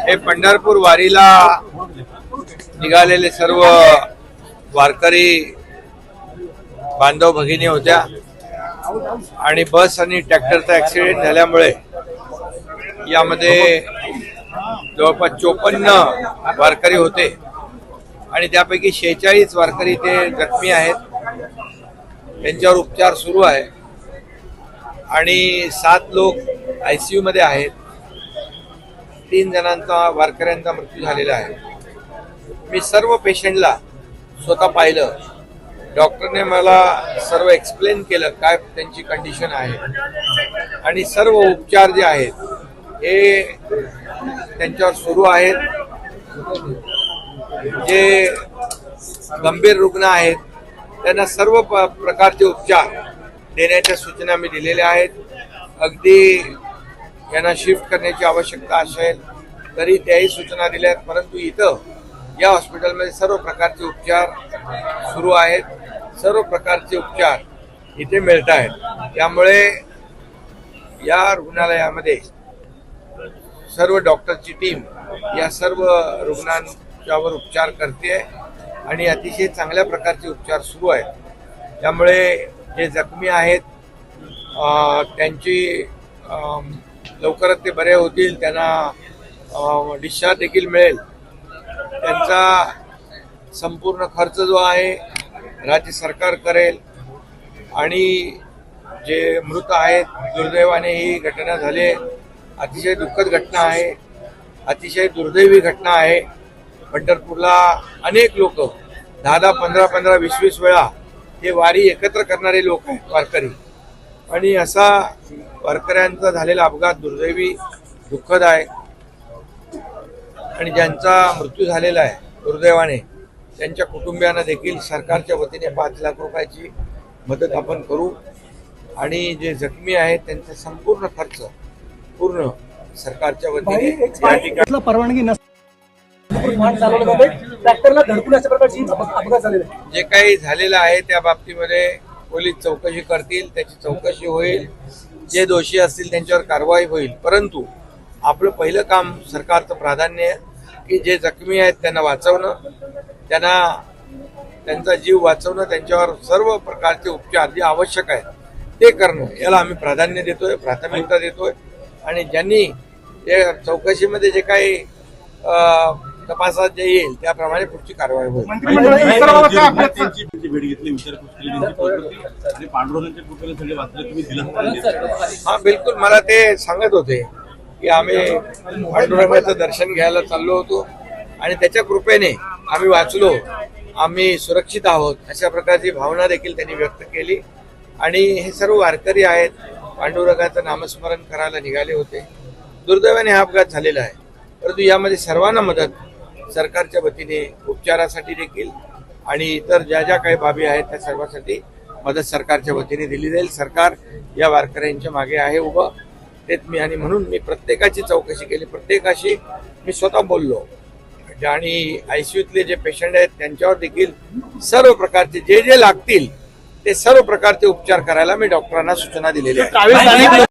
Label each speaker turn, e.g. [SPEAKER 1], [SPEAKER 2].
[SPEAKER 1] हे पंढरपूर वारीला निघालेले सर्व वारकरी बांधव भगिनी होत्या आणि बस आणि ट्रॅक्टरचा ऍक्सिडेंट झाल्यामुळे यामध्ये जवळपास 54 वारकरी होते आणि त्यापैकी 46 वारकरी ते जखमी आहेत, त्यांच्यावर उपचार सुरू आहे आणि 7 लोक ICU मध्ये आहेत. 3 जणांचा वारकऱ्यांचा मृत्यू झालेला आहे. मी सर्व पेशंटला स्वतः पाहिलं. डॉक्टरने मला सर्व एक्सप्लेन केलं काय त्यांची कंडिशन आहे आणि सर्व उपचार जे आहेत हे त्यांच्यावर सुरू आहेत. जे गंभीर रुग्ण आहेत त्यांना सर्व प्रकारचे उपचार देण्याच्या सूचना मी दिलेल्या आहेत. अगदी यांना शिफ्ट करण्याची आवश्यकता असेल तरी त्याही सूचना दिल्या आहेत, परंतु इथं या हॉस्पिटलमध्ये सर्व प्रकारचे उपचार सुरू आहेत. सर्व प्रकारचे उपचार इथे मिळत आहेत. त्यामुळे या रुग्णालयामध्ये सर्व डॉक्टरची टीम या सर्व रुग्णांच्यावर उपचार करते आणि अतिशय चांगल्या प्रकारचे उपचार सुरू आहेत. त्यामुळे जे जखमी आहेत त्यांची लवकरच ते बरे होतील, त्यांना डिस्चार्ज देखील मिळेल. त्यांचा संपूर्ण खर्च जो आहे राज्य सरकार करेल आणि जे मृत आहेत, दुर्दैवाने ही घटना झाली, अतिशय दुःखद घटना आहे, अतिशय दुर्दैवी घटना आहे. पंढरपूरला अनेक लोक 10-10, 15-15, 20-20 वेळा हे वारी एकत्र करणारे लोक आहेत वारकरी, आणि असा वारकऱ्यांचा झालेला अपघात दुर्दैवी दुःखद आहे. आणि ज्यांचा मृत्यू झालेला आहे दुर्दैवाने त्यांच्या कुटुंबियांना देखील सरकारच्या वतीने 5 लाख रुपयाची मदत आपण करू आणि जे जखमी आहेत त्यांचा संपूर्ण खर्च पूर्ण सरकारच्या वतीने या ठिकाणी
[SPEAKER 2] परवानगी ट्रॅक्टरला धडकून अशा प्रकारची अपघात झालेला आहे.
[SPEAKER 1] जे काही झालेलं आहे त्या बाबतीमध्ये पोलीस चौकशी करतील, त्याची चौकशी होईल, जे दोषी असतील त्यांच्यावर कारवाई होईल. परंतु आपलं पहिलं काम सरकारचं प्राधान्य आहे की जे जखमी आहेत त्यांना वाचवणं, त्यांचा जीव वाचवणं, त्यांच्यावर सर्व प्रकारचे उपचार जे आवश्यक आहेत ते करणं, याला आम्ही प्राधान्य देतोय, प्राथमिकता देतोय. आणि ज्यांनी चौकशीमध्ये जे काही तपासात जे येईल त्याप्रमाणे पुढची कारवाई होईल. हा, बिलकुल. मला ते सांगत होते की आम्ही पांडुरंगाचं दर्शन घ्यायला चाललो होतो आणि त्याच्या कृपेने आम्ही वाचलो, आम्ही सुरक्षित आहोत, अशा प्रकारची भावना देखील त्यांनी व्यक्त केली. आणि हे सर्व वारकरी आहेत, पांडुरंगाचं नामस्मरण करायला निघाले होते. दुर्दैवाने हा अपघात झालेला आहे, परंतु यामध्ये सर्वांना मदत सरकारच्या वतीने उपचारासाठी देखील आणि इतर ज्या ज्या काही बाबी आहेत त्या सर्वांसाठी मदत सरकारच्या वतीने दिली जाईल. सरकार या वारकऱ्यांच्या मागे आहे उभं, तेच मी. आणि म्हणून मी प्रत्येकाची चौकशी केली, प्रत्येकाशी मी स्वतः बोललो आणि ICUतले जे पेशंट आहेत त्यांच्यावर देखील सर्व प्रकारचे जे जे लागतील ते सर्व प्रकारचे उपचार करायला मी डॉक्टरांना सूचना दिलेल्या आहेत.